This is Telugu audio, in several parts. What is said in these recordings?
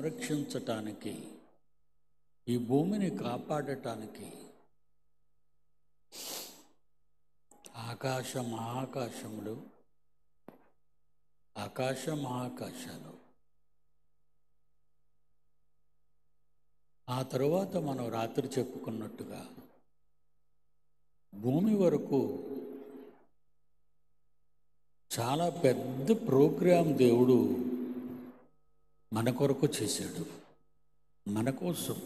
సంరక్షించటానికి, ఈ భూమిని కాపాడటానికి ఆకాశ మహాకాశములు, ఆకాశ మహాకాశాలు, ఆ తరువాత మనం రాత్రి చెప్పుకున్నట్టుగా భూమి వరకు చాలా పెద్ద ప్రోగ్రాం దేవుడు మన కొరకు చేశాడు. మన కోసం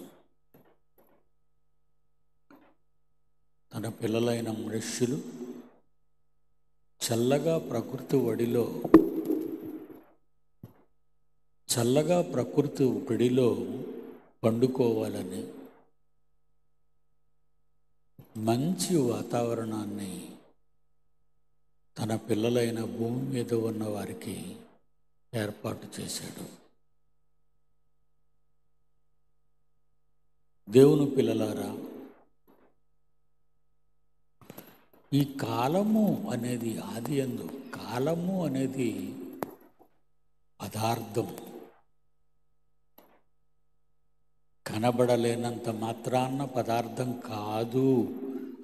తన పిల్లలైన మనుష్యులు చల్లగా ప్రకృతి ఒడిలో పండుకోవాలని, మంచి వాతావరణాన్ని తన పిల్లలైన భూమి మీద ఉన్న వారికి ఏర్పాటు చేశాడు. దేవుని పిల్లలారా, ఈ కాలము అనేది కాలము అనేది పదార్థం. కనబడలేనంత మాత్రాన్న పదార్థం కాదు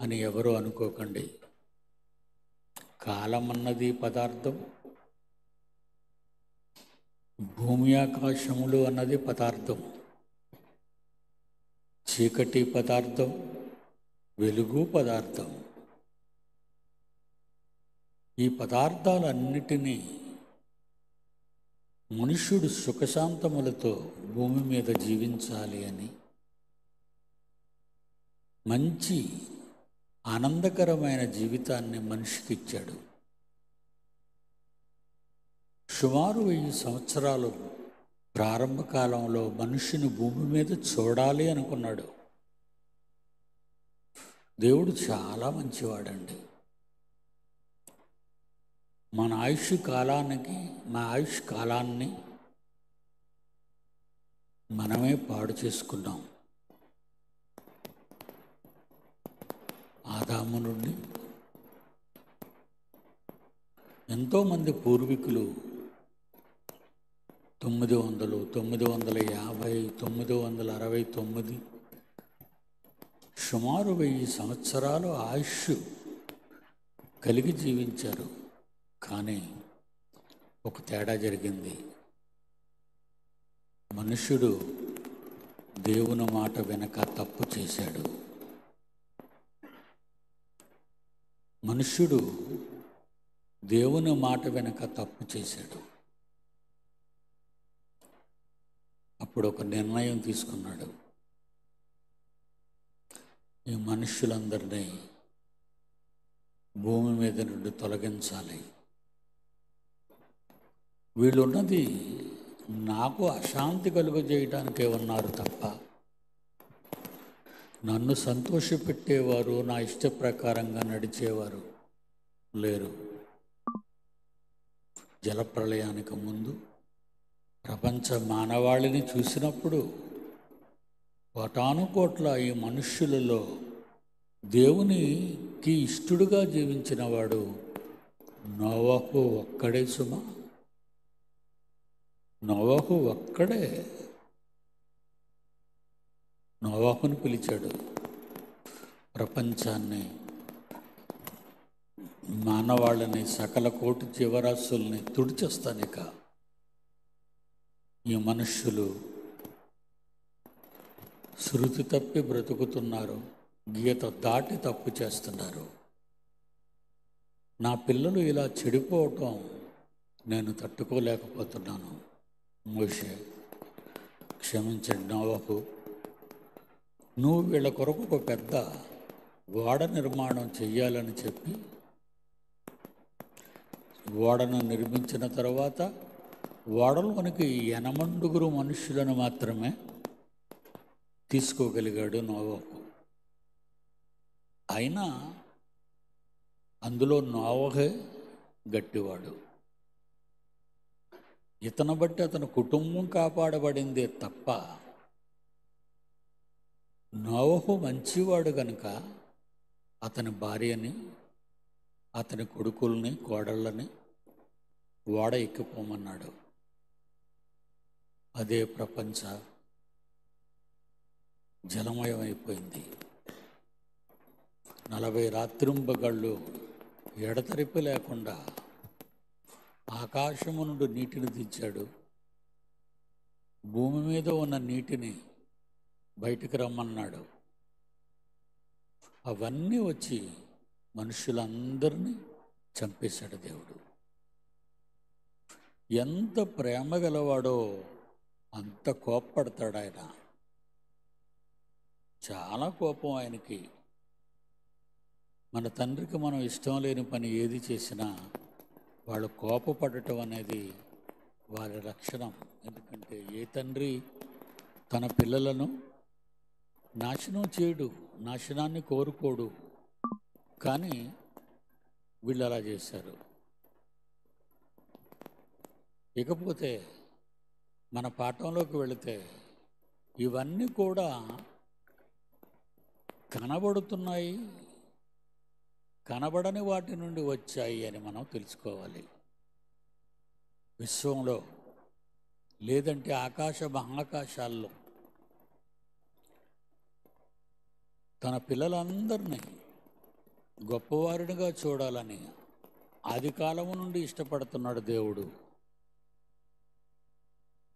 అని ఎవరు అనుకోకండి. కాలం అన్నది పదార్థం, భూమి ఆకాశములు అన్నది పదార్థం, చీకటి పదార్థం, వెలుగు పదార్థం. ఈ పదార్థాలన్నిటినీ మనుష్యుడు సుఖశాంతములతో భూమి మీద జీవించాలి అని, మంచి ఆనందకరమైన జీవితాన్ని మనిషికి ఇచ్చాడు. సుమారు 1000 సంవత్సరాలు ప్రారంభ కాలంలో మనుష్యుని భూమి మీద చూడాలి అనుకున్నాడు. దేవుడు చాలా మంచివాడండి. మా ఆయుష్ కాలాన్ని మనమే పాడు చేసుకున్నాం. ఆదాము నుండి ఎంతోమంది పూర్వీకులు 900, 950, 969 సుమారు 1000 సంవత్సరాలు ఆయుష్ కలిగి జీవించారు. కానీ ఒక తేడా జరిగింది. మనుష్యుడు దేవుని మాట వెనక తప్పు చేశాడు. మనుష్యుడు దేవుని మాట వెనక తప్పు చేశాడు. అప్పుడు ఒక నిర్ణయం తీసుకున్నాడు. ఈ మనుష్యులందరినీ భూమి మీద నుండి తొలగించాలి. వీళ్ళున్నది నాకు అశాంతి కలుగజేయడానికే ఉన్నారు తప్ప నన్ను సంతోషపెట్టేవారు, నా ఇష్ట ప్రకారంగా నడిచేవారు లేరు. జలప్రళయానికి ముందు ప్రపంచ మానవాళిని చూసినప్పుడు కోటానుకోట్ల ఈ మనుష్యులలో దేవునికి ఇష్టడుగా జీవించిన వాడు నోవహు ఒక్కడే సుమా. నోవహు ఒక్కడే. నోవహుని పిలిచాడు. ప్రపంచాన్ని, మానవాళ్ళని, సకల కోటి జీవరాశుల్ని తుడిచేస్తానిక. ఈ మనుష్యులు శృతి తప్పి బ్రతుకుతున్నారు, గీత దాటి తప్పు చేస్తున్నారు. నా పిల్లలు ఇలా చెడిపోవటం నేను తట్టుకోలేకపోతున్నాను. మోషే, క్షమించండి నోవహు, నువ్వు వీళ్ళ కొరకు ఒక పెద్ద ఓడ నిర్మాణం చెయ్యాలని చెప్పి ఓడను నిర్మించిన తర్వాత ఓడలోనికి 80 మనుష్యులను మాత్రమే తీసుకోగలిగాడు నోవహు. అయినా అందులో నోవహే గట్టివాడు. ఇతను బట్టి అతని కుటుంబం కాపాడబడిందే తప్ప నోవహు మంచివాడు గనుక అతని భార్యని, అతని కొడుకుల్ని, కోడళ్ళని ఓడ ఎక్కిపోమన్నాడు. అదే ప్రపంచ జలమయమైపోయింది. 40 రాత్రింబగళ్ళు ఎడతెరిపి లేకుండా ఆకాశము నుండి నీటిని దించాడు. భూమి మీద ఉన్న నీటిని బయటికి రమ్మన్నాడు. అవన్నీ వచ్చి మనుషులందరినీ చంపేశాడు దేవుడు. ఎంత ప్రేమ గలవాడో అంత కోప్పడతాడు ఆయన. చాలా కోపం ఆయనకి. మన తండ్రికి మనం ఇష్టం లేని పని ఏది చేసినా వాళ్ళు కోపపడటం అనేది వారి లక్షణం. ఎందుకంటే ఏ తండ్రి తన పిల్లలను నాశనం చేయడు, నాశనాన్ని కోరుకోడు. కానీ వీళ్ళు అలా చేశారు. ఇకపోతే మన పాఠంలోకి వెళితే ఇవన్నీ కూడా కనబడుతున్నాయి, కనబడని వాటి నుండి వచ్చాయి అని మనం తెలుసుకోవాలి. విశ్వంలో లేదంటే ఆకాశ మహాకాశాల్లో తన పిల్లలందరినీ గొప్పవారినిగా చూడాలని ఆది కాలము నుండి ఇష్టపడుతున్నాడు దేవుడు.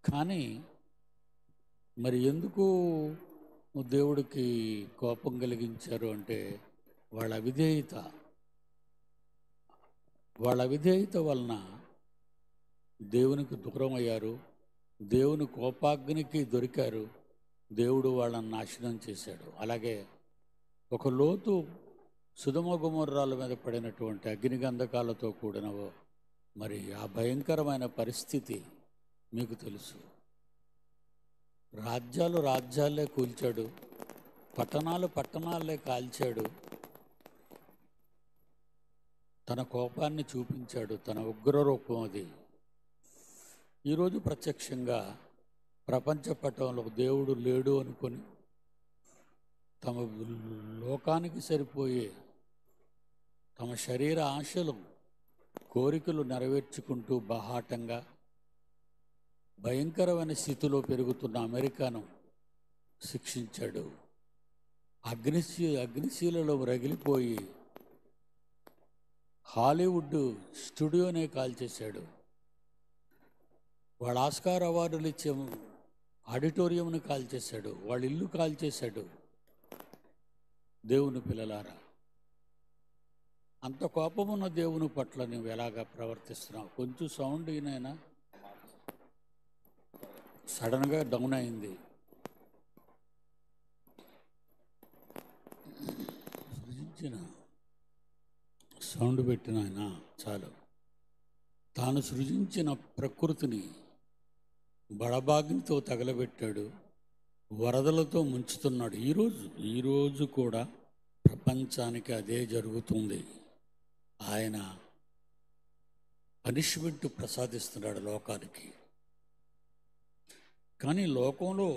కానీ మరి ఎందుకు దేవుడికి కోపం కలిగించారు అంటే వాళ్ళ అవిధేయత వలన దేవునికి దూరం అయ్యారు, దేవుని కోపాగ్నికి దొరికారు, దేవుడు వాళ్ళని నాశనం చేశాడు. అలాగే ఒక లోతు సుధమ గుమర్రాల మీద పడినటువంటి అగ్నిగంధకాలతో కూడిన మరి ఆ భయంకరమైన పరిస్థితి మీకు తెలుసు. రాజ్యాలే కూల్చాడు, పట్టణాలే కాల్చాడు, తన కోపాన్ని చూపించాడు, తన ఉగ్రరూపం అది. ఈరోజు ప్రత్యక్షంగా ప్రపంచ పటంలో దేవుడు లేడు అనుకొని తమ లోకానికి సరిపోయే తమ శరీర ఆశలు కోరికలు నెరవేర్చుకుంటూ బాహాటంగా భయంకరమైన స్థితిలో పెరుగుతున్న అమెరికాను శిక్షించాడు. అగ్నిశీలలో రగిలిపోయి హాలీవుడ్ స్టూడియోనే కాల్చేశాడు. వాళ్ళ ఆస్కార్ అవార్డులు ఇచ్చే ఆడిటోరియంను కాల్చేశాడు, వాళ్ళ ఇల్లు కాల్చేశాడు. దేవుని పిల్లలారా, అంత కోపమున్న దేవుని పట్ల నువ్వు ఎలాగా ప్రవర్తిస్తున్నావు? కొంచెం సౌండ్ ఈయనైనా సడన్గా డౌన్ అయింది. సృజించిన సౌండ్ పెట్టిన ఆయన చాలు. తాను సృజించిన ప్రకృతిని బడబాగ్నితో తగలబెట్టాడు, వరదలతో ముంచుతున్నాడు. ఈరోజు కూడా ప్రపంచానికి అదే జరుగుతుంది. ఆయన పనిష్మెంట్ ప్రసాదిస్తున్నాడు లోకానికి. కానీ లోకంలో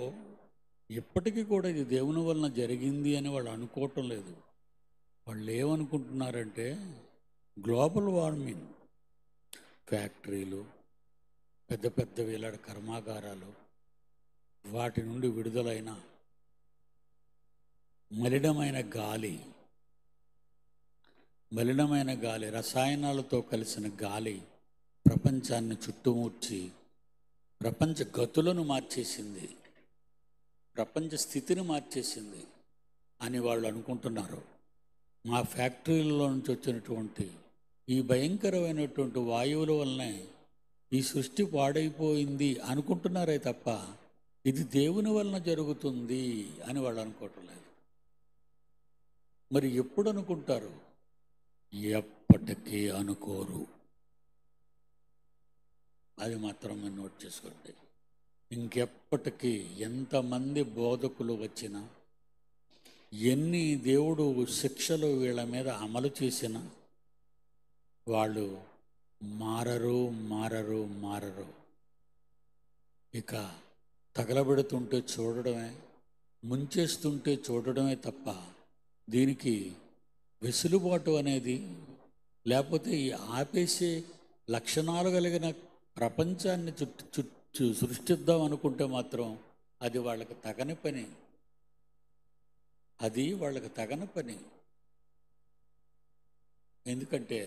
ఇప్పటికీ కూడా ఇది దేవుని వలన జరిగింది అని వాళ్ళు అనుకోవటం లేదు. వాళ్ళు ఏమనుకుంటున్నారంటే గ్లోబల్ వార్మింగ్, ఫ్యాక్టరీలు, పెద్ద పెద్ద వేలాడ కర్మాగారాలు, వాటి నుండి విడుదలైన మలినమైన గాలి, రసాయనాలతో కలిసిన గాలి ప్రపంచాన్ని చుట్టుముట్టి ప్రపంచ గతులను మార్చేసింది, ప్రపంచ స్థితిని మార్చేసింది అని వాళ్ళు అనుకుంటున్నారు. మా ఫ్యాక్టరీలలో నుంచి వచ్చినటువంటి ఈ భయంకరమైనటువంటి వాయువుల వల్లనే ఈ సృష్టి పాడైపోయింది అనుకుంటున్నారే తప్ప ఇది దేవుని వలన జరుగుతుంది అని వాళ్ళు అనుకోవటం లేదు. మరి ఎప్పుడు అనుకుంటారు? ఎప్పటికీ అనుకోరు. అది మాత్రం మీరు నోట్ చేసుకోండి. ఇంకెప్పటికీ ఎంతమంది బోధకులు వచ్చినా, ఎన్ని దేవుడు శిక్షలు వీళ్ళ మీద అమలు చేసినా వాళ్ళు మారరు. ఇక తగలబెడుతుంటే చూడడమే, ముంచేస్తుంటే చూడడమే తప్ప దీనికి వెసులుబాటు అనేది లేకపోతే ఈ ఆపేసే లక్షణాలు కలిగిన ప్రపంచాన్ని సృష్టిద్దాం అనుకుంటే మాత్రం అది వాళ్ళకి తగని పని. అది వాళ్ళకి తగని పని. ఎందుకంటే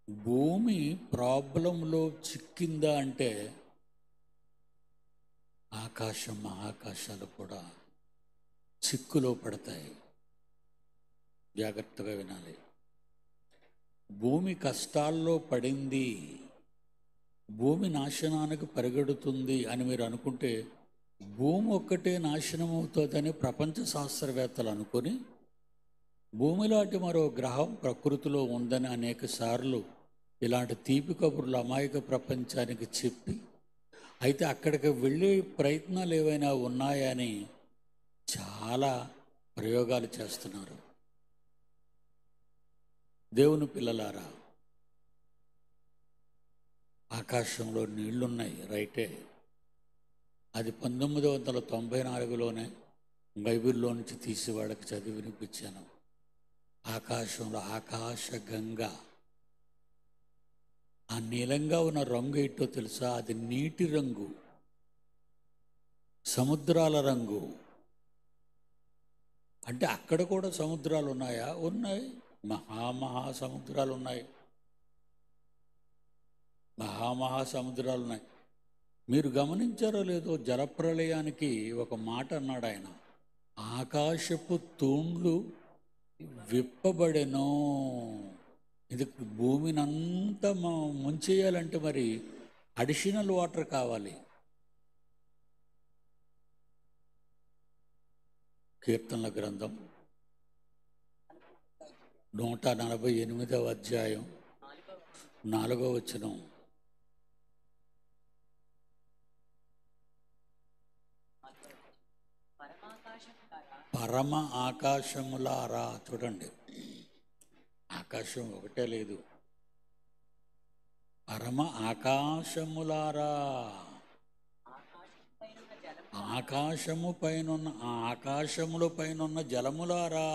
భూమి ప్రాబ్లంలో చిక్కిందా అంటే ఆకాశం మహాకాశాలు కూడా చిక్కులో పడతాయి. జాగ్రత్తగా వినాలి. భూమి కష్టాల్లో పడింది, భూమి నాశనానికి పరిగెడుతుంది అని మీరు అనుకుంటే భూమి ఒక్కటే నాశనం అవుతుందని ప్రపంచ శాస్త్రవేత్తలు అనుకొని భూమిలాంటి మరో గ్రహం ప్రకృతిలో ఉందని అనేక సార్లు ఇలాంటి తీపి కబుర్లు అమాయక ప్రపంచానికి చెప్పి, అయితే అక్కడికి వెళ్ళే ప్రయత్నాలు ఏవైనా ఉన్నాయని చాలా ప్రయోగాలు చేస్తున్నారు. దేవుని పిల్లలారా, ఆకాశంలో నీళ్లున్నాయి, రైటే. అది 1994లోనే బైబిల్లో నుంచి తీసి వాళ్ళకి చదివి వినిపించాను. ఆకాశంలో ఆకాశ గంగ. ఆ నీలంగా ఉన్న రంగు ఏంటో తెలుసా? అది నీటి రంగు, సముద్రాల రంగు. అంటే అక్కడ కూడా సముద్రాలు ఉన్నాయా? ఉన్నాయి. మహాసముద్రాలు ఉన్నాయి, మహాసముద్రాలు ఉన్నాయి. మీరు గమనించారో లేదో, జలప్రళయానికి ఒక మాట అన్నాడు ఆయన, ఆకాశపు తూండ్లు విప్పబడెను. ఇది భూమిని అంతా ముంచేయాలంటే మరి అడిషనల్ వాటర్ కావాలి. కీర్తనల గ్రంథం 148వ అధ్యాయం 4వ వచనం. పరమ ఆకాశములారా. చూడండి, ఆకాశం ఒకటే లేదు, పరమ ఆకాశములారా. ఆకాశము పైనున్న, ఆకాశముల పైనున్న జలములారా.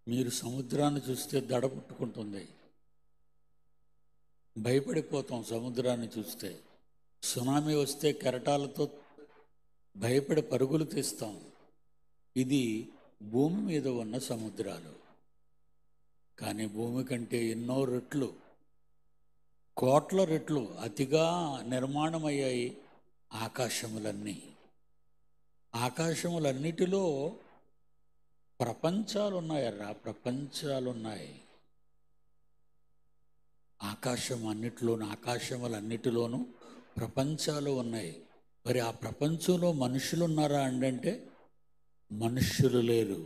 మీరు సముద్రాన్ని చూస్తే దడ పుట్టుకుంటుంది, భయపడిపోతాం. సముద్రాన్ని చూస్తే సునామీ వస్తే కెరటాలతో భయపడి పరుగులు తీస్తాం. ఇది భూమి మీద ఉన్న సముద్రాలు. కానీ భూమి కంటే ఎన్నో రెట్లు, కోట్ల రెట్లు అతిగా నిర్మాణమయ్యాయి ఆకాశములన్నీ. ఆకాశములన్నిటిలో ప్రపంచాలున్నాయరా, ప్రపంచాలున్నాయి. ఆకాశములన్నిటిలోనూ ప్రపంచాలు ఉన్నాయి. మరి ఆ ప్రపంచంలో మనుషులు ఉన్నారా అంటే మనుష్యులు లేరు.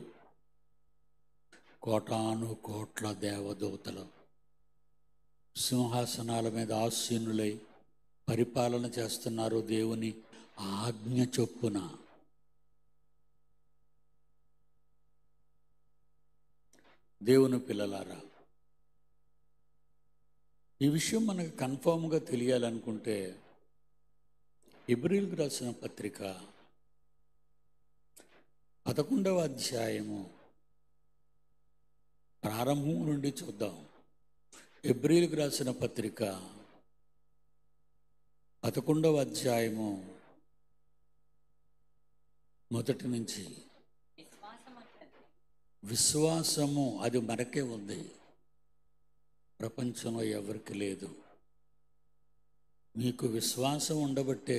కోటాను కోట్ల దేవదూతలు సింహాసనాల మీద ఆసీనులై పరిపాలన చేస్తున్నారు దేవుని ఆజ్ఞ చొప్పున. దేవుని పిల్లలారా, ఈ విషయం మనకు కన్ఫామ్గా తెలియాలనుకుంటే హెబ్రీయులకు రాసిన పత్రిక 11వ అధ్యాయము ప్రారంభం నుండి చూద్దాం. హెబ్రీయులకు రాసిన పత్రిక 11వ అధ్యాయము మొదటి నుంచి. విశ్వాసము అది మనకే ఉంది, ప్రపంచంలో ఎవరికి లేదు. మీకు విశ్వాసం ఉండబట్టే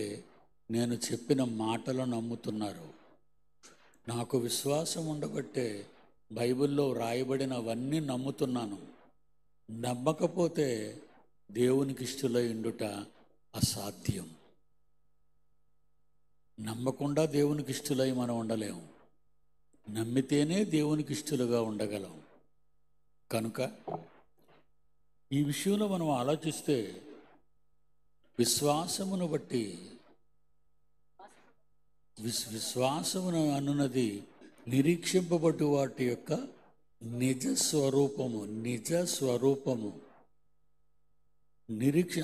నేను చెప్పిన మాటలు నమ్ముతున్నారు. నాకు విశ్వాసం ఉండబట్టే బైబిల్లో రాయబడినవన్నీ నమ్ముతున్నాను. నమ్మకపోతే దేవునికి ఇష్టలై ఉండుట అసాధ్యం. నమ్మకుండా దేవునికి ఇష్టలై మనం ఉండలేము. నమ్మితేనే దేవునికి ఇష్టలుగా ఉండగలం. కనుక ఈ విషయంలో మనం ఆలోచిస్తే విశ్వాసమును బట్టి, విశ్వాసమును అన్నది నిరీక్షింపబడు వాటి యొక్క నిజ స్వరూపము.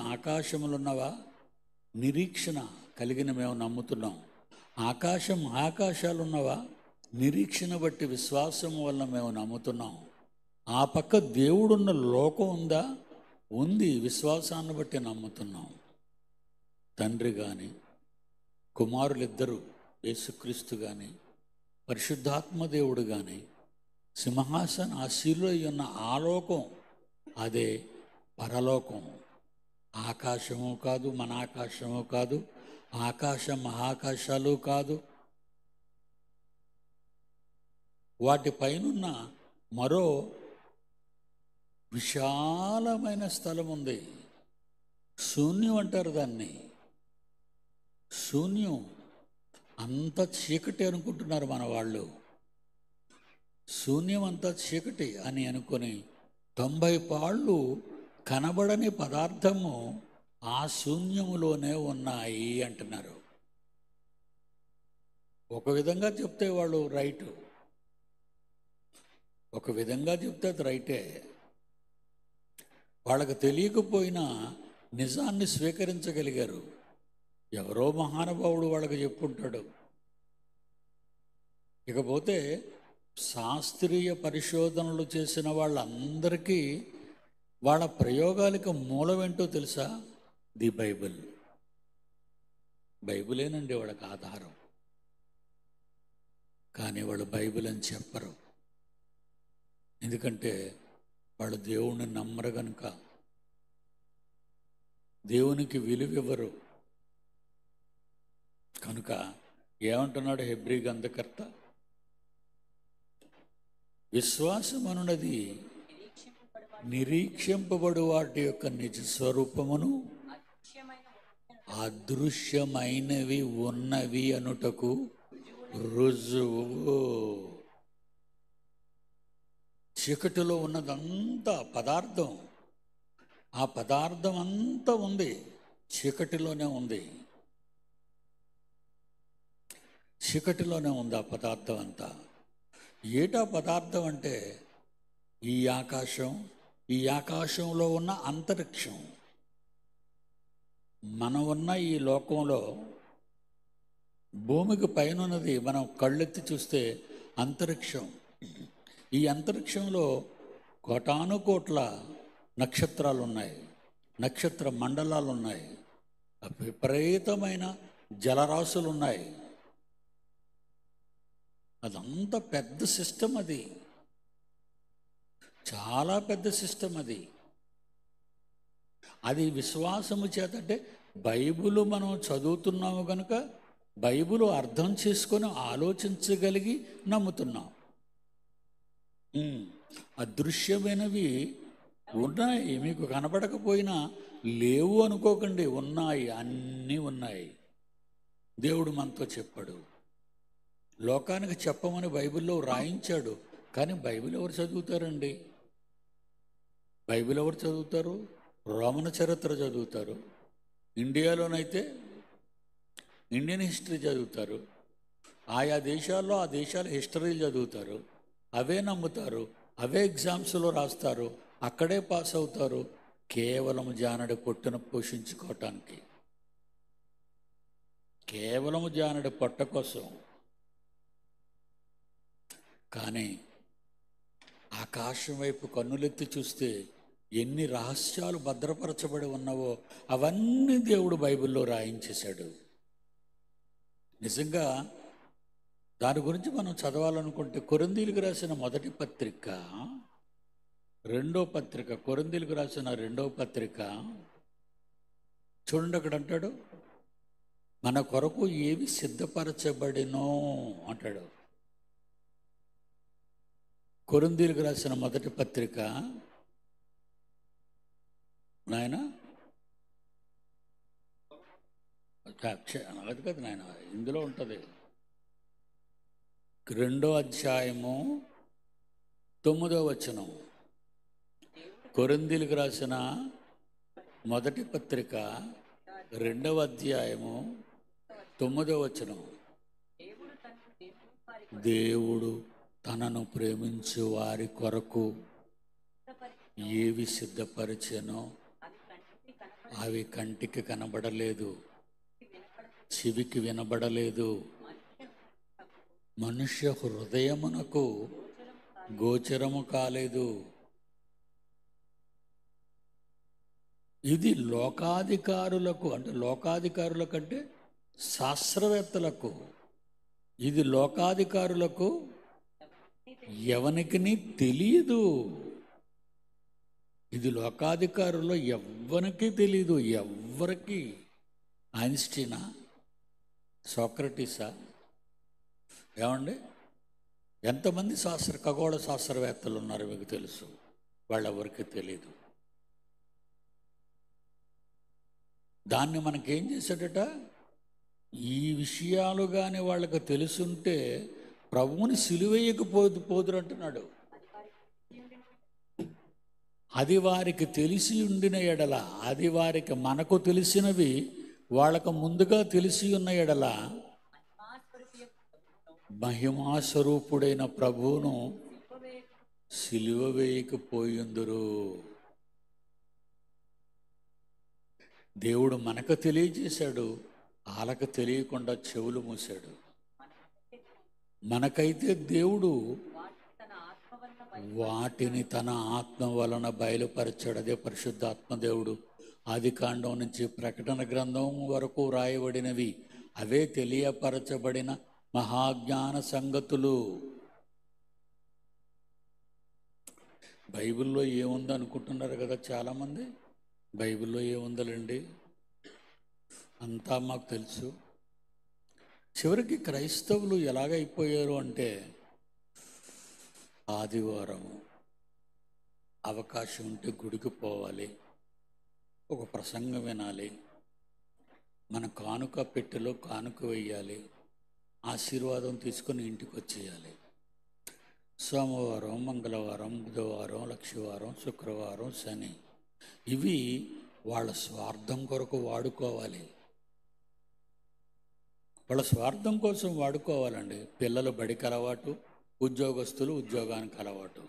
ఆకాశములున్నవా? నిరీక్షణ కలిగిన మేము నమ్ముతున్నాం. ఆకాశాలున్నవా? నిరీక్షణ బట్టి విశ్వాసము వలన మేము నమ్ముతున్నాం. ఆ పక్క దేవుడున్న లోకం ఉందా? ఉంది, విశ్వాసాన్ని బట్టి నమ్ముతున్నాం. తండ్రి కానీ, కుమారులిద్దరూ యేసుక్రీస్తు కానీ, పరిశుద్ధాత్మ దేవుడు కానీ, సింహాసన ఆశీర్లో ఉన్న ఆలోకం అదే పరలోకం. ఆకాశము కాదు, మన ఆకాశము కాదు, ఆకాశ మహాకాశాలు కాదు. వాటిపైనున్న మరో విశాలమైన స్థలం ఉంది. శూన్యం అంటారు దాన్ని. శూన్యం, అంత చీకటి అనుకుంటున్నారు మన వాళ్ళు. శూన్యం అంతా చీకటి అని అనుకొని 90 పాళ్ళు కనబడని పదార్థము ఆ శూన్యములోనే ఉన్నాయి అంటున్నారు. ఒక విధంగా చెప్తే వాళ్ళు రైటు, ఒక విధంగా చెప్తే అది రైటే. వాళ్ళకు తెలియకపోయినా నిజాన్ని స్వీకరించగలిగారు. ఎవరో మహానుభావుడు వాళ్ళకి చెప్పుంటాడు. ఇకపోతే శాస్త్రీయ పరిశోధనలు చేసిన వాళ్ళందరికీ వాళ్ళ ప్రయోగాలకు మూలమేంటో తెలుసా? The Bible. బైబిలేనండి వాళ్ళకి ఆధారం. కానీ వాళ్ళు బైబిల్ అని చెప్పరు. ఎందుకంటే వాళ్ళు దేవుణ్ణి నమ్మరు కనుక. దేవునికి విలువివ్వరు కనుక. ఏమంటున్నాడు హెబ్రీ గ్రంథకర్త? విశ్వాసమనున్నది నిరీక్షింపబడు వాటి యొక్క నిజ స్వరూపమును, అదృశ్యమైనవి ఉన్నవి అనుటకు రుజువు. చీకటిలో ఉన్నదంతా పదార్థం, ఆ పదార్థం అంతా ఉంది, చీకటిలోనే ఉంది. చీకటిలోనే ఉంది ఆ పదార్థం అంతా. ఏటా పదార్థం అంటే ఈ ఆకాశం, ఈ ఆకాశంలో ఉన్న అంతరిక్షం. మనం ఉన్న ఈ లోకంలో భూమికి పైన ఉన్నది మనం కళ్ళెత్తి చూస్తే అంతరిక్షం. ఈ అంతరిక్షంలో కోటానుకోట్ల నక్షత్రాలు ఉన్నాయి, నక్షత్ర మండలాలు ఉన్నాయి, విపరీతమైన జలరాశులు ఉన్నాయి. అదంతా పెద్ద సిస్టమ్, అది చాలా పెద్ద సిస్టమ్. అది విశ్వాసము చేత, అంటే బైబిల్ మనం చదువుతున్నాము కనుక బైబిల్ అర్థం చేసుకొని ఆలోచించగలిగి నమ్ముతున్నాం. అదృశ్యమైనవి ఉన్నాయి, మీకు కనబడకపోయినా లేవు అనుకోకండి, ఉన్నాయి, అన్నీ ఉన్నాయి. దేవుడు మనతో చెప్పాడు, లోకానికి చెప్పమని బైబిల్లో రాయించాడు. కానీ బైబిల్ ఎవరు చదువుతారండి? బైబిల్ ఎవరు చదువుతారు? రోమన్ చరిత్ర చదువుతారు. ఇండియాలోనైతే ఇండియన్ హిస్టరీ చదువుతారు. ఆయా దేశాల్లో ఆ దేశాల హిస్టరీలు చదువుతారు. అవే నమ్ముతారు, అవే ఎగ్జామ్స్లో రాస్తారు, అక్కడే పాస్ అవుతారు. కేవలం జానడి పొట్టును పోషించుకోవటానికి, కేవలం జానడి పొట్ట కోసం. కానీ ఆకాశం వైపు కన్నులెత్తి చూస్తే ఎన్ని రహస్యాలు భద్రపరచబడి ఉన్నావో అవన్నీ దేవుడు బైబిల్లో రాయించేశాడు. నిజంగా దాని గురించి మనం చదవాలనుకుంటే కొరింథీయులకు రాసిన మొదటి పత్రిక, రెండో పత్రిక, కొరింథీయులకు రాసిన రెండో పత్రిక చూడండి. అక్కడ అంటాడు, మన కొరకు ఏవి సిద్ధపరచబడినో అంటాడు. కొరింథీయులకు రాసిన మొదటి పత్రిక, నాయన అది కదా నాయన, ఇందులో ఉంటుంది, 2వ అధ్యాయము 9వ వచనం. కొరింథీయులకు రాసిన మొదటి పత్రిక 2వ అధ్యాయము 9వ వచనం. దేవుడు తనను ప్రేమించు వారి కొరకు ఏవి సిద్ధపరిచెనో అవి కంటికి కనబడలేదు, చెవికి వినబడలేదు, మనుష్య హృదయమునకు గోచరము కాలేదు. ఇది లోకాధికారులకు, అంటే లోకాధికారులకు అంటే శాస్త్రవేత్తలకు, ఇది లోకాధికారులకు ఎవనికిని తెలియదు. ఇది లోకాధికారుల్లో ఎవ్వరికి తెలియదు. ఎవ్వరికి. ఐన్స్టీనా, సోక్రటీసా, ఏమండి, ఎంతమంది ఖగోళ శాస్త్రవేత్తలు ఉన్నారు మీకు తెలుసు? వాళ్ళెవరికి తెలియదు. దాన్ని మనకేం చేశాడట, ఈ విషయాలు కానీ వాళ్ళకి తెలుసుంటే ప్రభువుని పోదురు అంటున్నాడు. అది వారికి తెలిసి ఉండిన ఎడల, అది వారికి మనకు తెలిసినవి వాళ్ళకు ముందుగా తెలిసి ఉన్న ఎడల మహిమాస్వరూపుడైన ప్రభువును సిలువ వేయకపోయిందురు. దేవుడు మనకు తెలియజేశాడు, వాళ్ళకు తెలియకుండా చెవులు మూశాడు. మనకైతే దేవుడు వాటిని తన ఆత్మ వలన బయలుపరచాడు. అదే పరిశుద్ధాత్మ దేవుడు. ఆదికాండం నుంచి ప్రకటన గ్రంథం వరకు రాయబడినవి అవే తెలియపరచబడిన మహాజ్ఞాన సంగతులు. బైబిల్లో ఏముంది అనుకుంటున్నారు కదా చాలామంది. బైబిల్లో ఏముందండి, అంతా మాకు తెలుసు. చివరికి క్రైస్తవులు ఎలాగైపోయారు అంటే, ఆదివారం అవకాశం ఉంటే గుడికి పోవాలి, ఒక ప్రసంగం వినాలి, మన కానుక పెట్టెలో కానుక వేయాలి, ఆశీర్వాదం తీసుకొని ఇంటికి వచ్చేయాలి. సోమవారం, మంగళవారం, బుధవారం, లక్షవారం, శుక్రవారం, శని, ఇవి వాళ్ళ స్వార్థం కొరకు వాడుకోవాలి. వాళ్ళ స్వార్థం కోసం వాడుకోవాలండి. పిల్లలు బడికి అలవాటు, ఉద్యోగస్తులు ఉద్యోగానికి అలవాటు.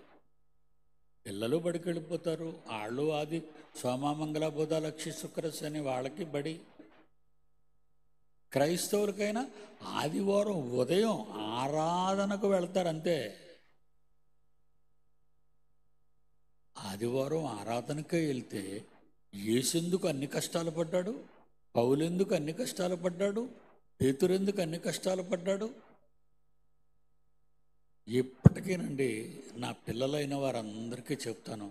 పిల్లలు బడికి వెళ్ళిపోతారు, వాళ్ళు ఆది సోమ మంగళ బుధ లక్ష శుక్ర శని వాళ్ళకి బడి. క్రైస్తవులకైనా ఆదివారం ఉదయం ఆరాధనకు వెళ్తారు అంతే. ఆదివారం ఆరాధనకే వెళ్తే యేసెందుకు అన్ని కష్టాలు పడ్డాడు, పౌలెందుకు అన్ని కష్టాలు పడ్డాడు, పేతురెందుకు అన్ని కష్టాలు పడ్డాడు? ఎప్పటికీనండి నా పిల్లలైన వారందరికీ చెప్తాను,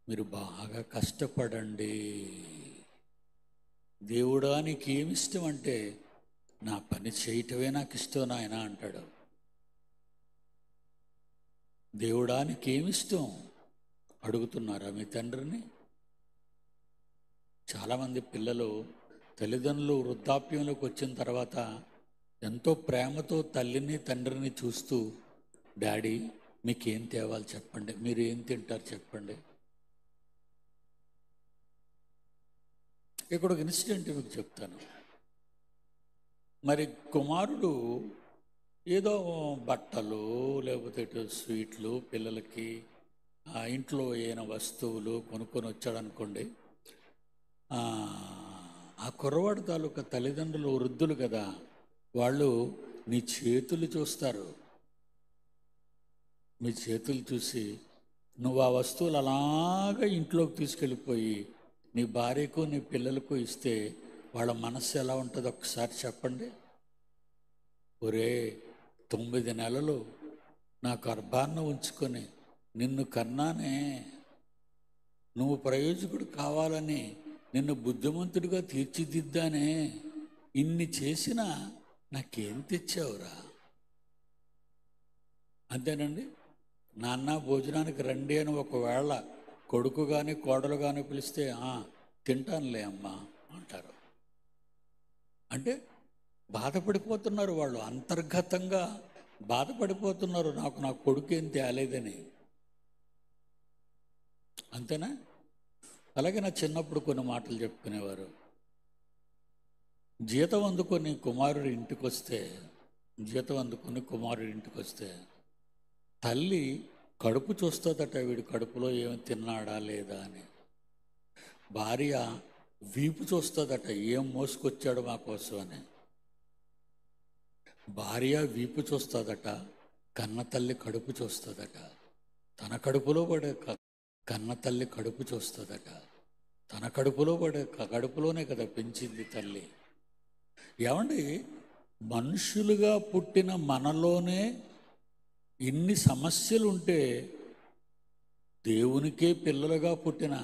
మీరు బాగా కష్టపడండి. దేవుడా నీకేమిష్టం అంటే, నా పని చేయటమే నాకు ఇష్టం నాయన అంటాడు. దేవుడా నీకేమిష్టం అడుగుతున్నారా మీ తండ్రిని? చాలామంది పిల్లలు తల్లిదండ్రులు వృద్ధాప్యంలోకి వచ్చిన తర్వాత ఎంతో ప్రేమతో తల్లిని తండ్రిని చూస్తూ, డాడీ మీకేం తేవాలి చెప్పండి, మీరు ఏం తింటారు చెప్పండి. ఇక్కడ ఒక ఇన్సిడెంట్ మీకు చెప్తాను. మరి కుమారుడు ఏదో బట్టలు లేకపోతే స్వీట్లు పిల్లలకి ఇంట్లో ఏమైనా వస్తువులు కొనుక్కొని వచ్చాడు అనుకోండి. ఆ కుర్రవాడు తాలూకా తల్లిదండ్రులు వృద్ధులు కదా, వాళ్ళు నీ చేతులు చూస్తారు. మీ చేతులు చూసి నువ్వు ఆ వస్తువులు అలాగా ఇంట్లోకి తీసుకెళ్ళిపోయి నీ భార్యకు నీ పిల్లలకు ఇస్తే వాళ్ళ మనస్సు ఎలా ఉంటుందో ఒకసారి చెప్పండి. ఒరే 9 నెలలు నా గర్భాన్ని ఉంచుకొని నిన్ను కన్నానే, నువ్వు ప్రయోజకుడు కావాలని నిన్ను బుద్ధిమంతుడిగా తీర్చిదిద్దానే, ఇన్ని చేసినా నాకేం తెచ్చావురా? అంతేనండి. నాన్న భోజనానికి రండి అని ఒకవేళ కొడుకు కానీ కోడలు కానీ పిలిస్తే తింటానులే అమ్మా అంటారు. అంటే బాధపడిపోతున్నారు వాళ్ళు, అంతర్గతంగా బాధపడిపోతున్నారు, నాకు నా కొడుకు ఏం తేలేదని. అంతేనా? అలాగే నా చిన్నప్పుడు కొన్ని మాటలు చెప్పుకునేవారు. జీతం అందుకొని కుమారుడు ఇంటికి వస్తే తల్లి కడుపు చూస్తుందట, వీడి కడుపులో ఏమి తిన్నాడా లేదా అని. భార్య వీపు చూస్తుందట, ఏం మోసుకొచ్చాడు మా కోసం అని. భార్య వీపు చూస్తుందట, కన్న తల్లి కడుపు చూస్తుందట. తన కడుపులో పడే కన్న తల్లి కడుపు చూస్తుందట, తన కడుపులోనే కదా పెంచింది తల్లి. ఏమండి, మనుషులుగా పుట్టిన మనలోనే ఇన్ని సమస్యలు ఉంటే దేవునికే పిల్లలుగా పుట్టిన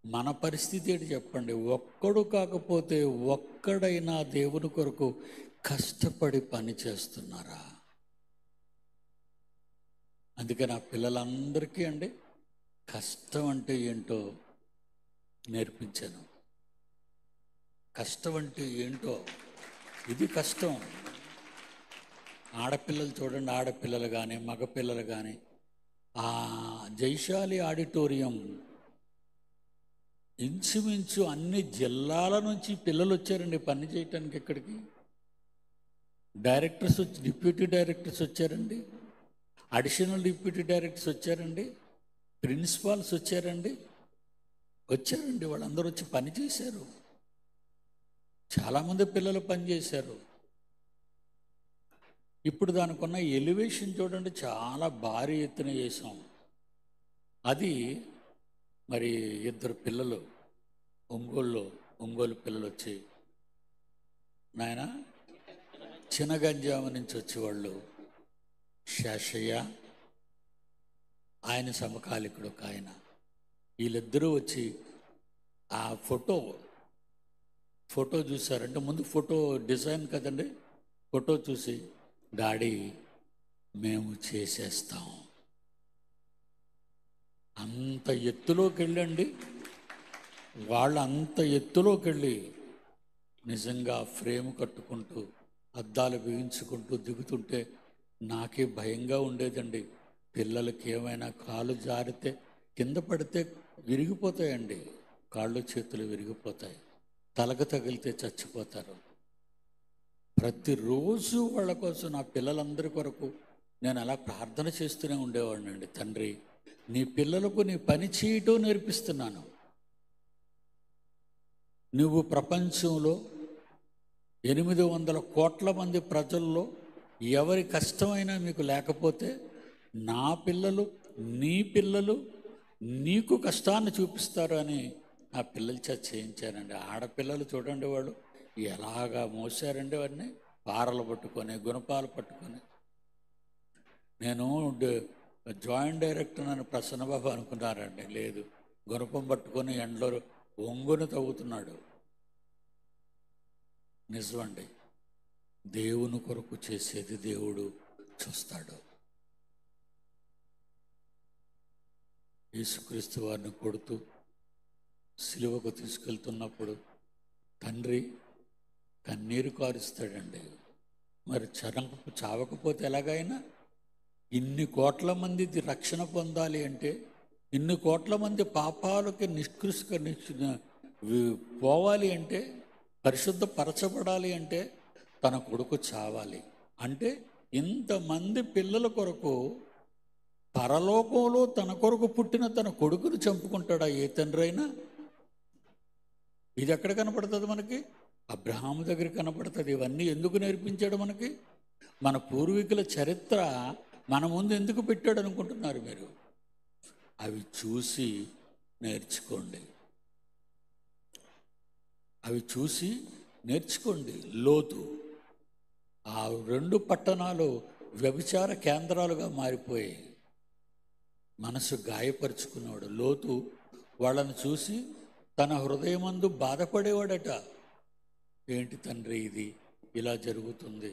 మన పరిస్థితి ఏంటి చెప్పండి? ఒక్కడు కాకపోతే ఒక్కడైనా దేవుని కొరకు కష్టపడి పని చేస్తున్నారా? అందుకే నా పిల్లలందరికీ అండి కష్టం అంటే ఏంటో నేర్పించాను. కష్టం అంటే ఏంటో, ఇది కష్టం. ఆడపిల్లలు చూడండి, ఆడపిల్లలు కానీ మగపిల్లలు కానీ ఆ జైశాలి ఆడిటోరియం ఇంచుమించు అన్ని జిల్లాల నుంచి పిల్లలు వచ్చారండి పని చేయటానికి. ఇక్కడికి డైరెక్టర్స్ వచ్చి, డిప్యూటీ డైరెక్టర్స్ వచ్చారండి, అడిషనల్ డిప్యూటీ డైరెక్టర్స్ వచ్చారండి, ప్రిన్సిపాల్స్ వచ్చారండి. వాళ్ళందరూ వచ్చి పని చేశారు. చాలామంది పిల్లలు పనిచేశారు. ఇప్పుడు దానికి ఉన్న ఎలివేషన్ చూడండి, చాలా భారీ ఎత్తున చేసాం. అది మరి ఇద్దరు పిల్లలు ఒంగోలు పిల్లలు వచ్చి, నాయన చినగంజామ నుంచి వచ్చేవాళ్ళు శేషయ్య, ఆయన సమకాలికుడు ఒక ఆయన, వీళ్ళిద్దరూ వచ్చి ఆ ఫోటో చూసారంటే, ముందు ఫోటో డిజైన్ కదండి, ఫోటో చూసి డాడీ మేము చేసేస్తాం. అంత ఎత్తులోకి వెళ్ళండి వాళ్ళు, అంత ఎత్తులోకి వెళ్ళి నిజంగా ఫ్రేమ్ కట్టుకుంటూ అద్దాలు బిగించుకుంటూ దిగుతుంటే నాకే భయంగా ఉండేదండి. పిల్లలకి ఏమైనా కాలు జారితే కింద పడితే విరిగిపోతాయండి, కాళ్ళు చేతులు విరిగిపోతాయి, తలకు తగిలితే చచ్చిపోతారు. ప్రతిరోజు వాళ్ళ కోసం, నా పిల్లలందరి కొరకు నేను అలా ప్రార్థన చేస్తూనే ఉండేవాడిని అండి. తండ్రి, నీ పిల్లలకు నీ పని చేయటం నేర్పిస్తున్నాను. నువ్వు ప్రపంచంలో 800 కోట్ల మంది ప్రజల్లో ఎవరి కష్టమైనా మీకు లేకపోతే, నా పిల్లలు, నీ పిల్లలు నీకు కష్టాన్ని చూపిస్తారు అని నా పిల్లల చేత చేయించానండి. ఆడపిల్లలు చూడండి, వాళ్ళు ఎలాగా మోసారండి, వాడిని పారలు పట్టుకొని, గుణపాలు పట్టుకొని. నేను జాయింట్ డైరెక్టర్ అని ప్రసన్నబాబు అనుకున్నారండి, లేదు, గుణపం పట్టుకొని ఎండలో ఒంగుని తవ్వుతున్నాడు. నిజమండి, దేవుని కొరకు చేసేది దేవుడు చూస్తాడు. యేసుక్రీస్తు వారిని కొడుతూ సిలువకు తీసుకెళ్తున్నప్పుడు తండ్రి కన్నీరు కారుస్తాడండి. మరి చావకపోతే ఎలాగైనా ఇన్ని కోట్ల మంది రక్షణ పొందాలి అంటే, ఇన్ని కోట్ల మంది పాపాలకి పోవాలి అంటే, పరిశుద్ధపరచబడాలి అంటే తన కొడుకు చావాలి. అంటే ఇంతమంది పిల్లల కొరకు పరలోకంలో తన కొరకు పుట్టిన తన కొడుకును చంపుకుంటాడా ఏ తండ్రి అయినా? ఇది ఎక్కడ కనపడుతుంది మనకి? అబ్రహాము దగ్గర కనపడుతుంది. ఇవన్నీ ఎందుకు నేర్పించాడు మనకి? మన పూర్వీకుల చరిత్ర మన ముందు ఎందుకు పెట్టాడు అనుకుంటున్నారు మీరు? అవి చూసి నేర్చుకోండి, అవి చూసి నేర్చుకోండి. లోతు, ఆ 2 పట్టణాలు వ్యభిచార కేంద్రాలుగా మారిపోయాయి. మనసు గాయపరుచుకున్నాడు లోతు. వాళ్ళని చూసి తన హృదయమందు బాధపడేవాడట. ఏంటి తండ్రి ఇది ఇలా జరుగుతుంది?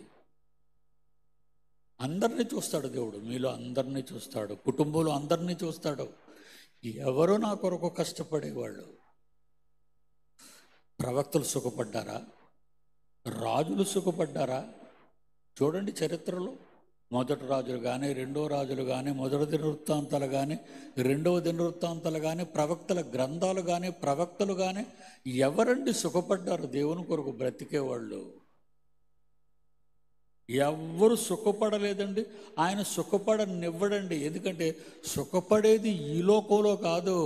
అందరినీ చూస్తాడు దేవుడు, మీలో అందరినీ చూస్తాడు, కుటుంబంలో అందరినీ చూస్తాడు. ఎవరు నా కొరకు కష్టపడేవాళ్ళు? ప్రవక్తలు సుఖపడ్డారా? రాజులు సుఖపడ్డారా? చూడండి చరిత్రలో, మొదటి రాజులు కానీ, రెండో రాజులు కానీ, మొదటి దినవృత్తాంతాలు కానీ, రెండవ దినవృత్తాంతాలు కానీ, ప్రవక్తల గ్రంథాలు కానీ, ప్రవక్తలు కానీ ఎవరండి సుఖపడ్డారు దేవుని కొరకు బ్రతికేవాళ్ళు? ఎవ్వరు సుఖపడలేదండి. ఆయన సుఖపడనివ్వడండి. ఎందుకంటే సుఖపడేది ఈ లోకంలో కాదు,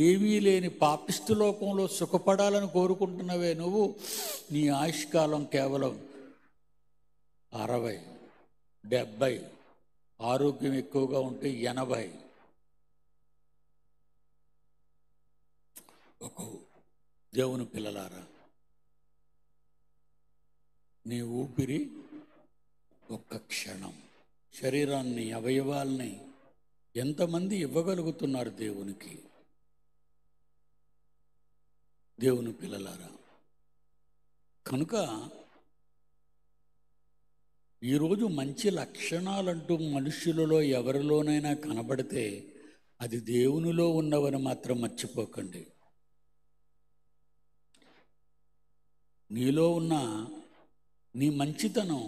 ఏమీ లేని పాపిష్టి లోకంలో సుఖపడాలని కోరుకుంటున్నవే నువ్వు. నీ ఆయుష్కాలం కేవలం 60, 70, ఆరోగ్యం ఎక్కువగా ఉంటే 80. ఒక దేవుని పిల్లలారా, నీ ఊపిరి ఒక్క క్షణం. శరీరాన్ని, అవయవాల్ని ఎంతమంది ఇవ్వగలుగుతున్నారు దేవునికి? దేవుని పిల్లలారా, కనుక ఈరోజు మంచి లక్షణాలంటూ మనుష్యులలో ఎవరిలోనైనా కనబడితే అది దేవునిలో ఉన్నవని మాత్రం మర్చిపోకండి. నీలో ఉన్న నీ మంచితనం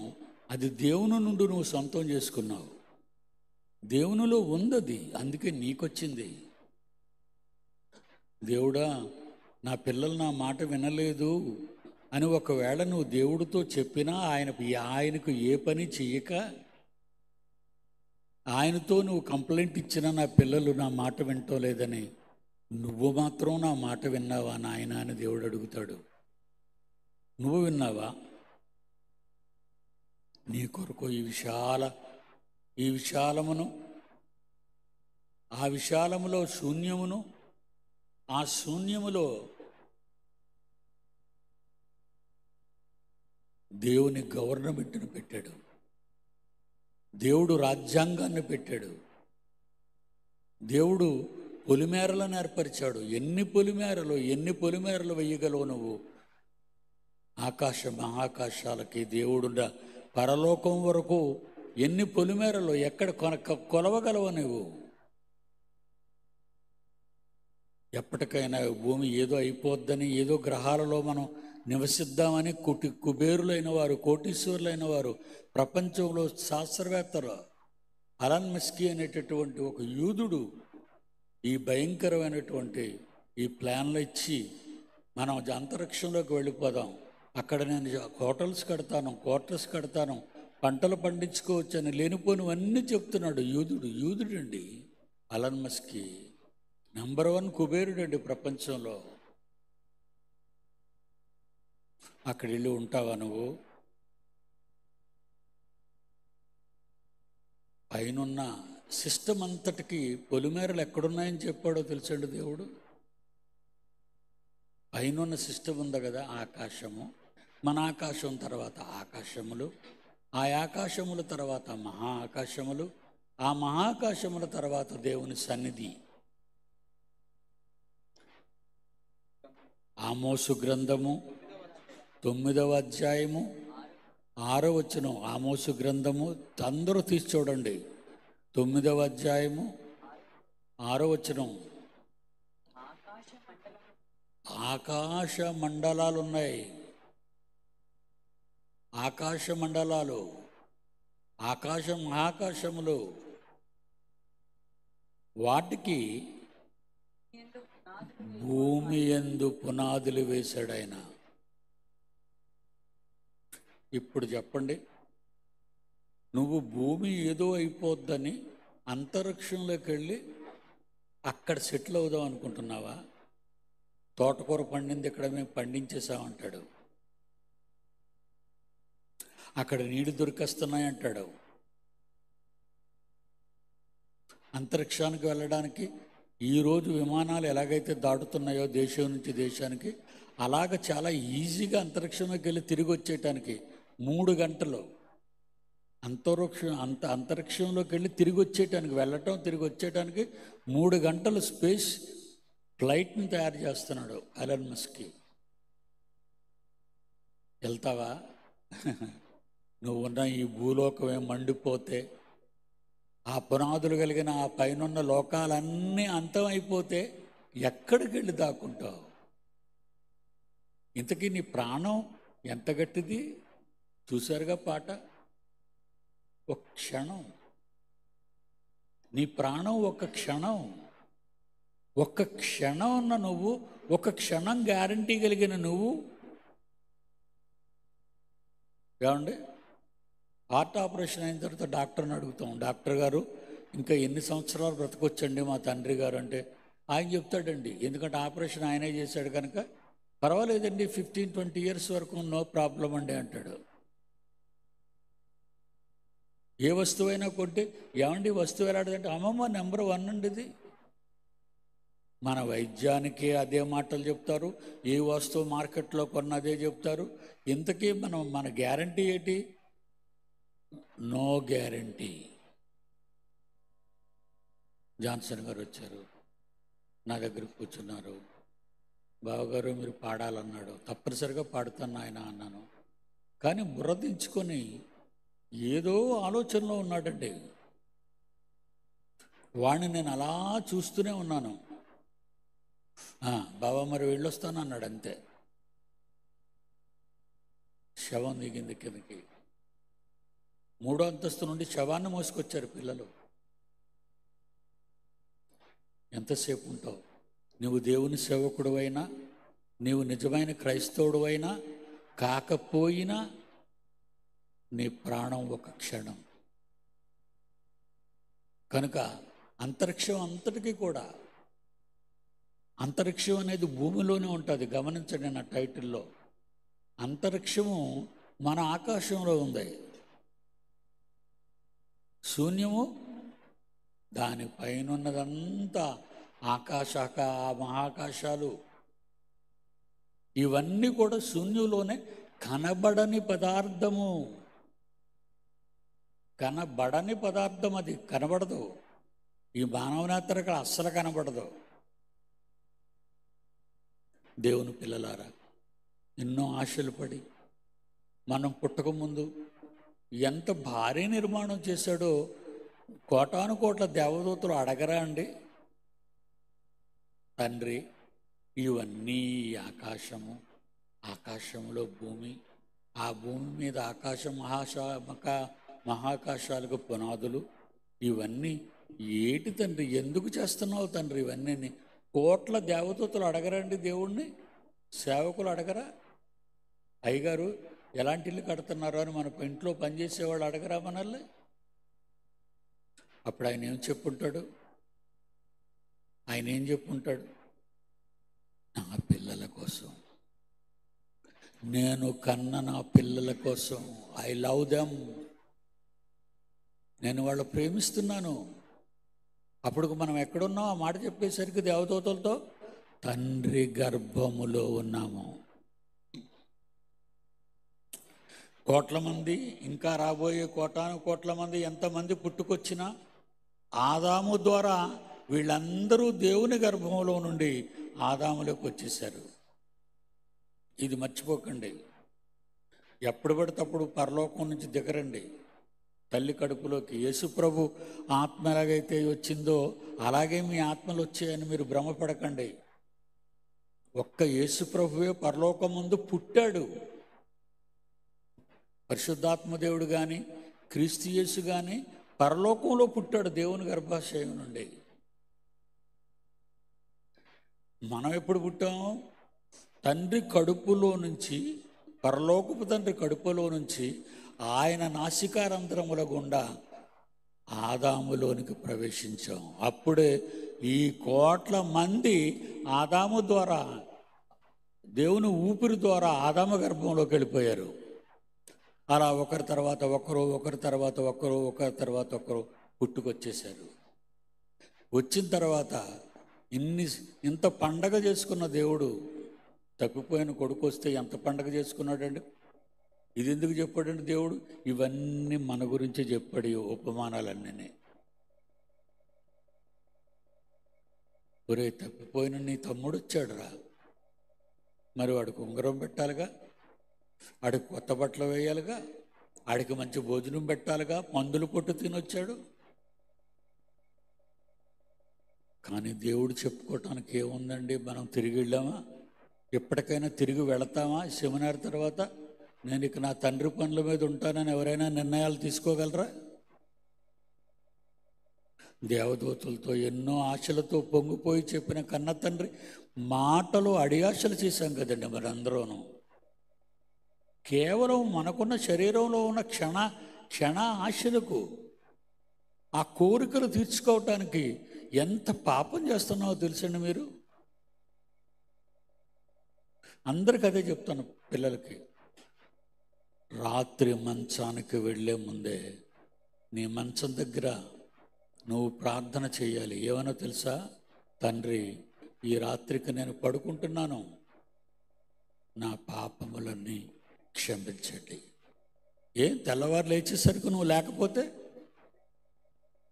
అది దేవుని నుండి నువ్వు సొంతం చేసుకున్నావు. దేవునిలో ఉందది, అందుకే నీకొచ్చింది. దేవుడా, నా పిల్లలు నా మాట వినలేదు అని ఒకవేళ నువ్వు దేవుడితో చెప్పినా ఆయనకు ఏ పని చెయ్యక ఆయనతో నువ్వు కంప్లైంట్ ఇచ్చినా నా పిల్లలు నా మాట వింటం లేదని, నువ్వు మాత్రం నా మాట విన్నావా నాయన అని దేవుడు అడుగుతాడు. నువ్వు విన్నావా? నీ కొరకు ఈ విశాలమును, ఆ విశాలములో శూన్యమును, ఆ శూన్యములో దేవుని గవర్నమెంట్ను పెట్టాడు. దేవుడు రాజ్యాంగాన్ని పెట్టాడు. దేవుడు పొలిమేరలను ఏర్పరిచాడు. ఎన్ని పొలిమేరలు వెయ్యగలవు నువ్వు? మహాకాశాలకి దేవుడు పరలోకం వరకు ఎన్ని పొలిమేరలు ఎక్కడ కొలవగలవు నువ్వు? ఎప్పటికైనా భూమి ఏదో అయిపోద్దని, ఏదో గ్రహాలలో మనం నివసిద్దామని కుబేరులైన వారు, కోటీశ్వరులైన వారు, ప్రపంచంలో శాస్త్రవేత్తలు అలన్ మస్కీ అనేటటువంటి ఒక యూదుడు ఈ భయంకరమైనటువంటి ఈ ప్లాన్లు ఇచ్చి మనం అంతరిక్షంలోకి వెళ్ళిపోదాం, అక్కడ నేను హోటల్స్ కడతాను, క్వార్టర్స్ కడతాను, పంటలు పండించుకోవచ్చు అని లేనిపోనివన్నీ చెప్తున్నాడు. యూదుడండి అలన్ మస్కీ. నంబర్ 1 కుబేరుడండి ప్రపంచంలో. అక్కడ వెళ్ళి ఉంటావా నువ్వు? పైనున్న సిస్టమ్ అంతటికి పొలిమేరలు ఎక్కడున్నాయని చెప్పాడో తెలుసండి దేవుడు. పైనున్న సిస్టమ్ ఉంది కదా, ఆకాశము, మన ఆకాశం తర్వాత ఆకాశములు, ఆ ఆకాశముల తర్వాత మహా ఆకాశములు, ఆ మహాకాశముల తర్వాత దేవుని సన్నిధి. ఆమోసు గ్రంథము 9వ అధ్యాయము 6వ వచనం. ఆమోసు గ్రంథము అందరూ తీసి చూడండి. 9వ అధ్యాయము 6వ వచనం. ఆకాశ మండలాలు ఉన్నాయి. ఆకాశ మండలాలు, మహాకాశములు, వాటికి భూమి యందు పునాదులు వేశాడు ఆయన. ఇప్పుడు చెప్పండి, నువ్వు భూమి ఏదో అయిపోద్దని అంతరిక్షంలోకి వెళ్ళి అక్కడ సెటిల్ అవుదాం అనుకుంటున్నావా? తోటకూర పండింది ఇక్కడ మేము పండించేసామంటాడు. అక్కడ నీళ్లు దొరికేస్తున్నాయంటాడు. అంతరిక్షానికి వెళ్ళడానికి ఈరోజు విమానాలు ఎలాగైతే దాటుతున్నాయో దేశం నుంచి దేశానికి, అలాగ చాలా ఈజీగా అంతరిక్షంలోకి వెళ్ళి తిరిగి వచ్చేయటానికి 3 గంటలు అంతరిక్షంలోకి వెళ్ళి తిరిగి వచ్చేయటానికి, వెళ్ళటం తిరిగి వచ్చేయటానికి 3 గంటలు స్పేస్ ఫ్లైట్ని తయారు చేస్తున్నాడు ఎలన్ మస్క్. వెళ్తావా? నువ్వున్న ఈ భూలోకమే మండిపోతే, ఆ పునాదులు కలిగిన ఆ పైనున్న లోకాలన్నీ అంతమైపోతే ఎక్కడికి వెళ్ళి దాక్కుంటావు? ఇంతకీ నీ ప్రాణం ఎంత గట్టిది? చూశారుగా పాట. ఒక క్షణం, నీ ప్రాణం ఒక క్షణం. ఒక్క క్షణం ఉన్న నువ్వు, ఒక క్షణం గ్యారంటీ కలిగిన నువ్వు. ఏమండి, హార్ట్ ఆపరేషన్ అయిన తర్వాత డాక్టర్ని అడుగుతాం, డాక్టర్ గారు ఇంకా ఎన్ని సంవత్సరాలు బ్రతకొచ్చండి మా తండ్రి గారు అంటే, ఆయన చెప్తాడండి, ఎందుకంటే ఆపరేషన్ ఆయనే చేశాడు కనుక పర్వాలేదండి, 15-20 ఇయర్స్ వరకు నో ప్రాబ్లం అండి అంటాడు. ఏ వస్తువైనా కొంటే, ఏమండి వస్తువు ఎలాంటిదంటే, అమ్మమ్మ నెంబర్ 1 అండి ఇది. మన వైద్యానికి అదే మాటలు చెప్తారు, ఏ వస్తువు మార్కెట్లో కొన్న అదే చెప్తారు. ఇంతకీ మన గ్యారంటీ ఏంటి? No guarantee. జాన్సన్ గారు వచ్చారు, నా దగ్గర కూర్చున్నారు. బావగారు మీరు పాడాలన్నాడు. తప్పనిసరిగా పాడుతాను ఆయన అన్నాను. కానీ బుర్ర దించుకొని ఏదో ఆలోచనలో ఉన్నాడండి. వాడిని నేను అలా చూస్తూనే ఉన్నాను. బాబా మరి వెళ్ళొస్తాను అన్నాడు, అంతే. శవం దిగింది కిందకి. 3వ అంతస్తు నుండి శవాన్ని మోసుకొచ్చారు పిల్లలు. ఎంతసేపు ఉంటావు? నువ్వు దేవుని సేవకుడు అయినా, నీవు నిజమైన క్రైస్తవుడు అయినా కాకపోయినా నీ ప్రాణం ఒక క్షణం. కనుక అంతరిక్షం అంతటికీ కూడా, అంతరిక్షం అనేది భూమిలోనే ఉంటుంది. గమనించండి నా టైటిల్లో. అంతరిక్షము మన ఆకాశంలో ఉంది, శూన్యము దానిపైన ఉన్నదంతా మహాకాశాలు ఇవన్నీ కూడా శూన్యంలోనే. కనబడని పదార్థము, కనబడని పదార్థం, అది కనబడదు. ఈ మానవనేత్రకు అస్సలు కనబడదు. దేవుని పిల్లలారా, ఎన్నో ఆశలు పడి మనం పుట్టకముందు ఎంత భారీ నిర్మాణం చేశాడో కోటాను కోట్ల దేవదూతలు అడగరా అండి? తండ్రి, ఇవన్నీ ఆకాశము, ఆకాశంలో భూమి, ఆ భూమి మీద మహాకాశాలకు పునాదులు, ఇవన్నీ ఏటి తండ్రి, ఎందుకు చేస్తున్నావు తండ్రి ఇవన్నీ? కోట్ల దేవదూతలు అడగరండి దేవుణ్ణి? సేవకులు అడగరా? అయ్యగారు ఎలాంటి ఇల్లు కడుతున్నారు అని మన ఇంట్లో పనిచేసేవాళ్ళు అడగరా మనల్ని? అప్పుడు ఆయన ఏం చెప్పుంటాడు? ఆయన ఏం చెప్పుంటాడు? నా పిల్లల కోసం, నేను కన్న నా పిల్లల కోసం, ఐ లవ్ దెమ్, నేను వాళ్ళు ప్రేమిస్తున్నాను. అప్పుడు మనం ఎక్కడున్నాం? ఆ మాట చెప్పేసరికి దేవదూతలతో తండ్రి గర్భములో ఉన్నాము. కోట్ల మంది, ఇంకా రాబోయే కోటాను కోట్ల మంది, ఎంతమంది పుట్టుకొచ్చినా ఆదాము ద్వారా వీళ్ళందరూ దేవుని గర్భంలో నుండి ఆదాములోకి వచ్చేసారు. ఇది మర్చిపోకండి. ఎప్పుడు పడితే అప్పుడు పరలోకం నుంచి దిగరండి తల్లి కడుపులోకి. యేసుప్రభు ఆత్మ ఎలాగైతే వచ్చిందో అలాగే మీ ఆత్మలు వచ్చాయని మీరు భ్రమపడకండి. ఒక్క యేసుప్రభువే పరలోకం ముందు పుట్టాడు. పరిశుద్ధాత్మదేవుడు కానీ క్రీస్తు యేసు కానీ పరలోకంలో పుట్టాడు, దేవుని గర్భాశయం నుండి. మనం ఎప్పుడు పుట్టాము? తండ్రి కడుపులో నుంచి, పరలోకపు తండ్రి కడుపులో నుంచి ఆయన నాసికారంధ్రముల గుండా ఆదాములోనికి ప్రవేశించాం. అప్పుడే ఈ కోట్ల మంది ఆదాము ద్వారా, దేవుని ఊపిరి ద్వారా ఆదాము గర్భంలోకి వెళ్ళిపోయారు. అలా ఒకరి తర్వాత ఒకరు, ఒకరి తర్వాత ఒకరు, ఒకరి తర్వాత ఒకరు పుట్టుకొచ్చేశారు. వచ్చిన తర్వాత ఇంత పండగ చేసుకున్న దేవుడు తప్పిపోయిన కొడుకు వస్తే ఎంత పండగ చేసుకున్నాడండి? ఇది ఎందుకు చెప్పాడండి దేవుడు? ఇవన్నీ మన గురించి చెప్పాడు, ఈ ఉపమానాలన్నీ. ఒరే, తప్పిపోయిన నీ తమ్ముడు వచ్చాడు రా, మరి వాడికి ఉంగరం పెట్టాలిగా, ఆడికి కొత్త బట్టలు వేయాలిగా, ఆడికి మంచి భోజనం పెట్టాలిగా, మందులు పొట్టు తినొచ్చాడు. కానీ దేవుడు చెప్పుకోవటానికి ఏముందండి? మనం తిరిగి వెళ్ళామా? ఎప్పటికైనా తిరిగి వెళతామా? సెమినార్ తర్వాత నేను ఇక నా తండ్రి పనుల మీద ఉంటానని ఎవరైనా నిర్ణయాలు తీసుకోగలరా? దేవదూతలతో ఎన్నో ఆశలతో పొంగిపోయి చెప్పిన కన్న తండ్రి మాటలు అడియాశలు చేశాం కదండి మరి అందరూను. కేవలం మనకున్న శరీరంలో ఉన్న క్షణ ఆశలకు, ఆ కోరికలు తీర్చుకోవటానికి ఎంత పాపం చేస్తున్నావో తెలుసండి మీరు. అందరికి అదే చెప్తాను పిల్లలకి. రాత్రి మంచానికి వెళ్ళే ముందే నీ మంచం దగ్గర నువ్వు ప్రార్థన చేయాలి. ఏమనో తెలుసా? తండ్రి, ఈ రాత్రికి నేను పడుకుంటున్నాను, నా పాపములన్నీ క్షమించండి. తెల్లవారు లేచేసరికి నువ్వు లేకపోతే,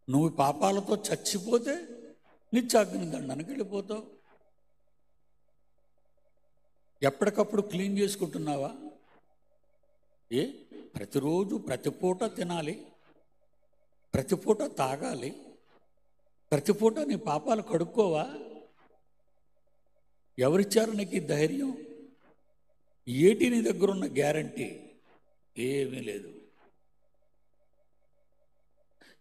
నువ్వు పాపాలతో చచ్చిపోతే నిత్యాగ్ని దండానికి వెళ్ళిపోతావు. ఎప్పటికప్పుడు క్లీన్ చేసుకుంటున్నావా? ప్రతిరోజు ప్రతి పూట తినాలి, ప్రతి పూట తాగాలి, ప్రతి పూట నీ పాపాలు కడుక్కోవా? ఎవరిచ్చారు నీకు ఈ ధైర్యం? ఏటి నీ దగ్గర ఉన్న గ్యారంటీ? ఏమీ లేదు,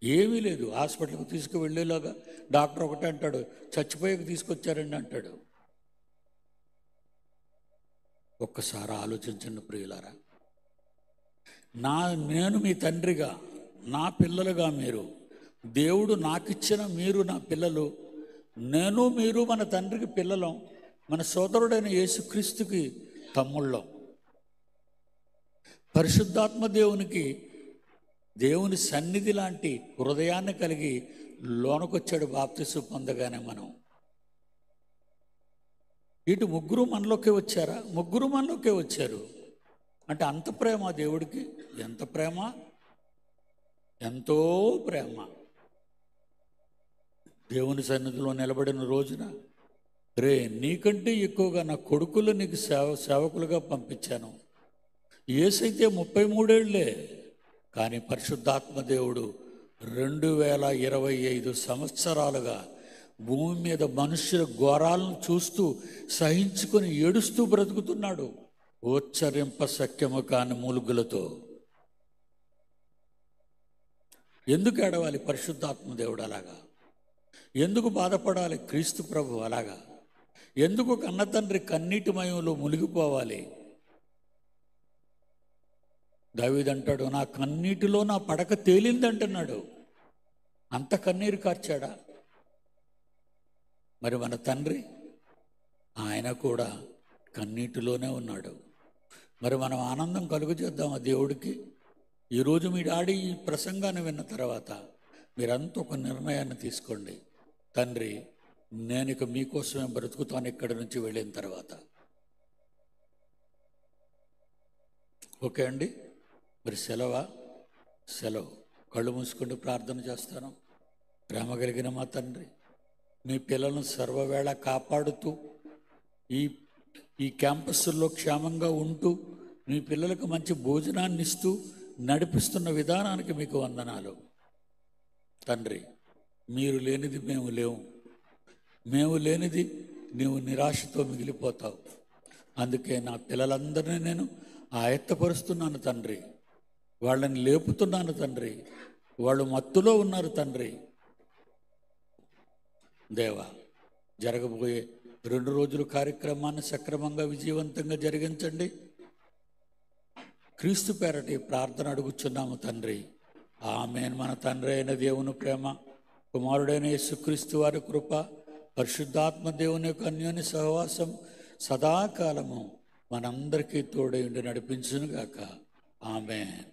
ఏమీ లేదు. హాస్పిటల్కి తీసుకువెళ్ళేలాగా డాక్టర్ ఒకటే అంటాడు, చచ్చిపోయాక తీసుకొచ్చారండి అంటాడు. ఒక్కసారి ఆలోచించండి ప్రియులారా. నేను మీ తండ్రిగా, నా పిల్లలుగా మీరు, దేవుడు నాకిచ్చిన మీరు నా పిల్లలు, మీరు మన తండ్రికి పిల్లలం, మన సోదరుడైన యేసుక్రీస్తుకి తమ్ముళ్ళం. పరిశుద్ధాత్మ దేవుని సన్నిధి లాంటి హృదయాన్ని కలిగి లోనకొచ్చాడు బాప్తిసం పొందగానే. మనం ఇటు ముగ్గురు మనలోకే వచ్చారా? ముగ్గురు మనలోకే వచ్చారు. అంటే అంత ప్రేమ దేవుడికి. ఎంత ప్రేమ, ఎంతో ప్రేమ. దేవుని సన్నిధిలో నిలబడిన రోజున, నీకంటే ఎక్కువగా నా కొడుకులు నీకు సేవకులుగా పంపించాను. యేసైతే 33 కానీ పరిశుద్ధాత్మ దేవుడు 2025 సంవత్సరాలుగా భూమి మీద మనుష్యుల ఘోరాలను చూస్తూ సహించుకొని ఏడుస్తూ బ్రతుకుతున్నాడు, ఉచ్చరింప సఖ్యము కాని మూలుగులతో. ఎందుకు ఏడవాలి పరిశుద్ధాత్మ దేవుడు అలాగా? ఎందుకు బాధపడాలి క్రీస్తు ప్రభు అలాగా? ఎందుకు కన్నతండ్రి కన్నీటిమయంలో మునిగిపోవాలి? దావీదు అంటాడు, నా కన్నీటిలో నా పడక తేలిందంటున్నాడు. అంత కన్నీరు కార్చాడా? మరి మన తండ్రి, ఆయన కూడా కన్నీటిలోనే ఉన్నాడు. మరి మనం ఆనందం కలుగు చేద్దామా దేవుడికి? ఈరోజు మీ డాడీ ఈ ప్రసంగాన్ని విన్న తర్వాత మీరంతా ఒక నిర్ణయాన్ని తీసుకోండి. తండ్రి, నేను ఇక మీకోసమే బ్రతుకుతాను ఇక్కడి నుంచి వెళ్ళిన తర్వాత. ఓకే అండి? మరి సెలవు. కళ్ళు మూసుకుంటూ ప్రార్థన చేస్తాను. ప్రేమ కలిగిన మా తండ్రి, మీ పిల్లలను సర్వవేళ కాపాడుతూ ఈ క్యాంపస్లో క్షేమంగా ఉంటూ మీ పిల్లలకు మంచి భోజనాన్ని ఇస్తూ నడిపిస్తున్న విధానానికి మీకు వందనాలు తండ్రి. మీరు లేనిది మేము లేవు, మేము లేనిది నీవు నిరాశతో మిగిలిపోతావు. అందుకే నా పిల్లలందరినీ నేను ఆయత్తపరుస్తున్నాను తండ్రి, వాళ్ళని లేపుతున్నాను తండ్రి. వాళ్ళు మత్తులో ఉన్నారు తండ్రి. దేవా, జరగబోయే 2 రోజుల కార్యక్రమాన్ని సక్రమంగా విజయవంతంగా జరిగించండి. క్రీస్తు పేరటి ప్రార్థన అడుగుచున్నాము తండ్రి. ఆమేన్. మన తండ్రి అయిన దేవుని ప్రేమ, కుమారుడైన యేసుక్రీస్తు వారి కృప, పరిశుద్ధాత్మ దేవుని యొక్క అన్యోన్య సహవాసం సదాకాలము మనందరికీ తోడై ఉండి నడిపించునుగాక. ఆమేన్.